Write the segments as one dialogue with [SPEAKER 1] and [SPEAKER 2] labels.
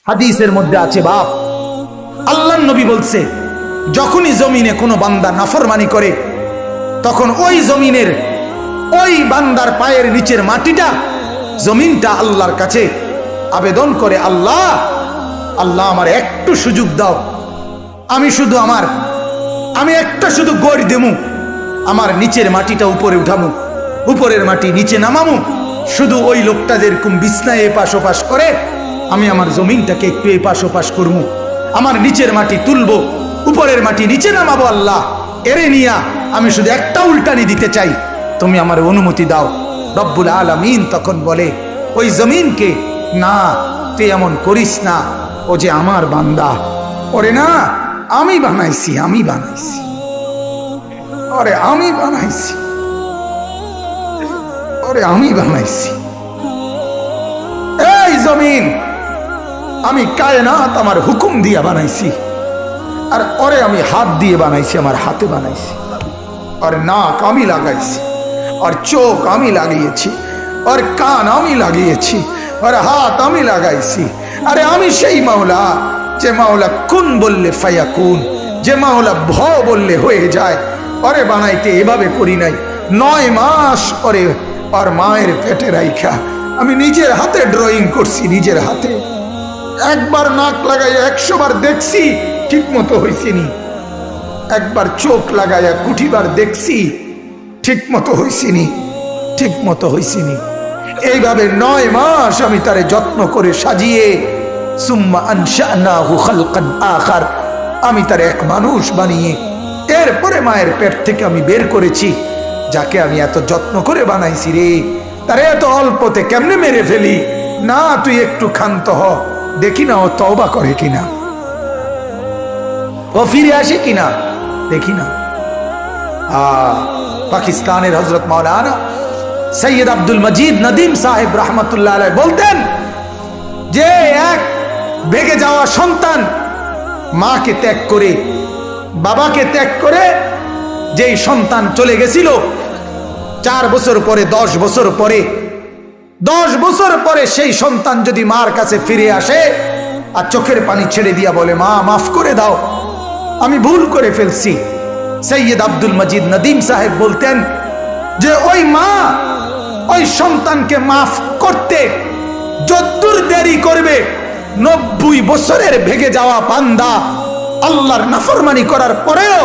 [SPEAKER 1] হাদিসের মধ্যে আছে বাপ, আল্লাহর নবী বলছে যখনই জমিনে কোনো বান্দা নাফরমানি করে তখন ওই জমিনের ওই বান্দার পায়ের নিচের মাটিটা জমিনটা আল্লাহর কাছে আবেদন করে, আল্লাহ আল্লাহ আমার একটু সুযোগ দাও, আমি একটা শুধু গড় দেমু, আমার নিচের মাটিটা উপরে উঠামু, উপরের মাটি নিচে নামামু, শুধু ওই লোকটা যেরকম বিছনায় এপাশ ওপাশ করে আমি আমার জমিনটাকে একটু এপাশ ওপাশ করবো, আমার নিচের মাটি তুলবো, উপরের মাটি নিচে নামাবো, আল্লাহ এরে নিয়া আমি শুধু একটা উল্টানি দিতে চাই, তুমি আমার অনুমতি দাও। রব্বুল আলামিন তখন বলে ওই জমিনকে, না তুই এমন করিস না, ও যে আমার বান্দা, ওরে না আমি বানাইছি, ওরে আমি বানাইছি, এই জমিন আমি কায়নাত আমার হুকুম দিয়ে বানাইছি, আর ওরে আমি হাত দিয়ে বানাইছি, আমার হাতে বানাইছি, আর নাক আমি লাগাইছি, আর চোখ আমি লাগিয়েছি, আর কান আমি লাগিয়েছি, আর হাত আমি লাগাইছি। আরে আমি সেই মাওলা যে মাওলা কুন বললে ফায়াকুন, যে মাওলা ভ বললে হয়ে যায়। ওরে বানাইতে এভাবে করি নাই, 9 মাস ওরে আর মায়ের পেটে রাইখা আমি নিজের হাতে ড্রয়িং করছি, নিজের হাতে একবার নাক লাগাইয়া 100 বার দেখছি, ঠিক মতো হয়েছিনি, একবার চোখ লাগাইয়া কুঠিবার দেখছি, ঠিক মতো হয়েছিনি। এইভাবে 9 মাস আমি তারে যত্ন করে সাজিয়ে, সুম্মা আনশানাহু খালকান আখার, আমি তারে এক মানুষ বানিয়ে এরপরে মায়ের পেট থেকে আমি বের করেছি। যাকে আমি এত যত্ন করে বানাইছি রে, তারে এত অল্পতে কেমনে মেরে ফেলি? না তুই একটু ক্ষান্ত হ, দেখি না ও তওবা করে কিনা, ও ফিরে আসে কিনা, দেখি না। পাকিস্তানের হযরত মাওলানা সৈয়দ আব্দুল মজিদ নদীম সাহেব রহমতুল্লাহ আলাইহি বলতেন যে এক ভেগে যাওয়া সন্তান মাকে ত্যাগ করে, বাবাকে ত্যাগ করে যেই সন্তান চলে গেছিল, 4 বছর পরে 10 বছর পরে 10 বছর পরে সেই সন্তান যদি মার কাছে ফিরে আসে আর চোখের পানি ছেড়ে দিয়া বলে, মা মাফ করে দাও, আমি ভুল করে ফেলছি, সৈয়দ আব্দুল মজিদ নদীম সাহেব বলতেন যে ওই মা ওই সন্তানকে মাফ করতে যতদূর দেরি করবে, 90 বছরের ভেগে যাওয়া বান্দা আল্লাহর নাফরমানি করার পরেও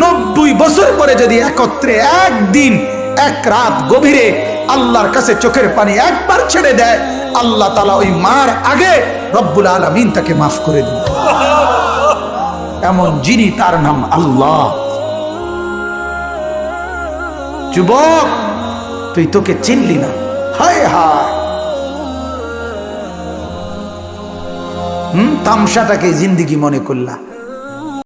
[SPEAKER 1] 90 বছর পরে যদি একত্রে একদিন এক রাত গভীরে আল্লাহর কাছে চোখের পানি একবার ছেড়ে দেয়, আল্লাহ তাআলা ওই মার আগে রব্বুল আলামিন তাকে মাফ করে দেন। এমন যিনি, তার নাম আল্লাহ। যুবক তুই তোকে চিনলি না, হায় হায়, তামসাটাকে জিন্দিগি মনে করলা।